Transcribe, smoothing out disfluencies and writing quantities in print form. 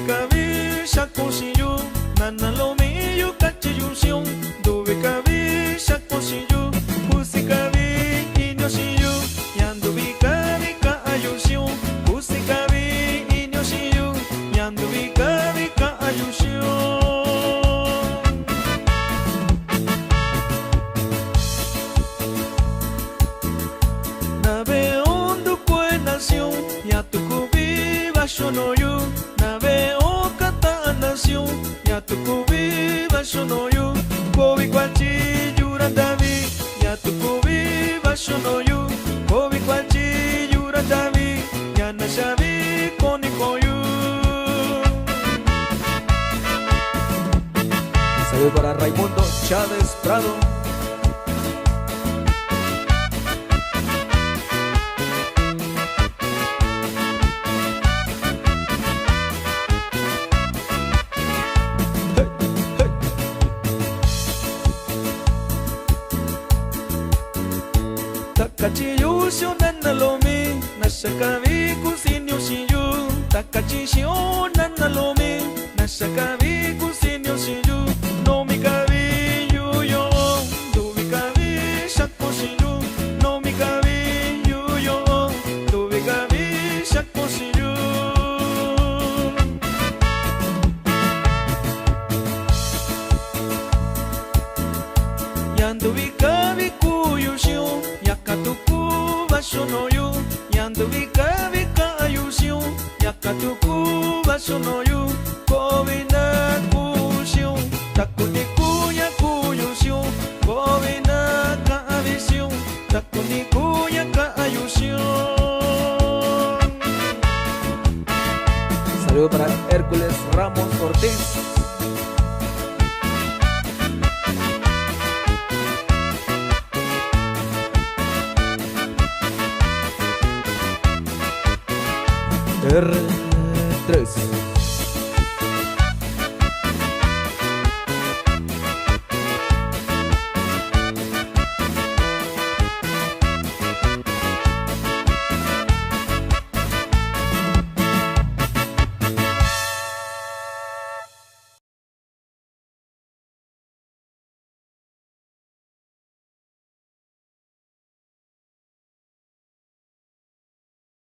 Dubikabi shakushiyu nanalomi yukachiyushun. Dubikabi shakushiyu Pusikabi inyoshiyu Yandubikabi kaayushun. Pusikabi inyoshiyu Yandubikabi kaayushun. Nabe ondo kue nación Yatukubi bashonoyu. Nabe o kata nación Yatukubi bashonoyu. Kobi kwachi yurandabi Yatukubi bashonoyu. Kobi kwachi yurandabi Yanashabi konikoyu. Saludos para Raimundo Chávez Prado. Takachiyushu nanalomi Nashakabi kusinyoshiyu. Takachishu nanalomi Nashakabi kusinyoshiyu. Nomikabi yuyo Dubikabi shakushiyu. Nomikabi yuyo Dubikabi shakushiyu. Yandubikabi kuyushu Yakatuku bashonoyu. Yandubikabi kaayushu Yakatuku bashonoyu. Kobina kushu Takuniku yakuyushu. Kobina kaabishu Takuniku yakaayushu. Saludos para Hércules Ramos Ortiz. R3